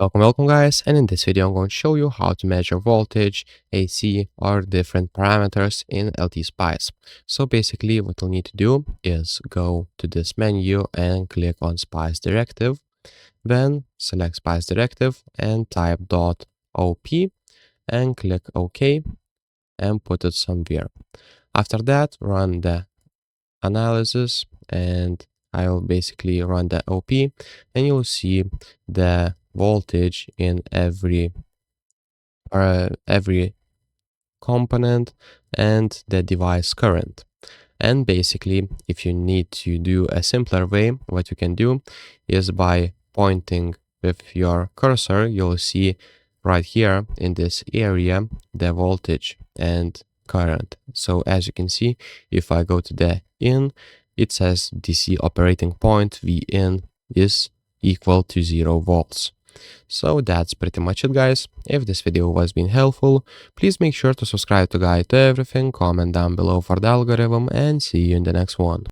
Welcome guys, and in this video I'm going to show you how to measure voltage, AC or different parameters in LTspice. So basically what you'll need to do is go to this menu and click on Spice Directive, then select Spice Directive and type .op and click OK and put it somewhere. After that run the analysis and I will basically run the OP and you'll see the voltage in every component and the device current. And basically, if you need to do a simpler way, what you can do is by pointing with your cursor, you'll see right here in this area the voltage and current. So as you can see, if I go to the in, it says DC operating point Vin is equal to 0 volts. So that's pretty much it guys. If this video was been helpful, please make sure to subscribe to Guide to Everything, comment down below for the algorithm, and see you in the next one.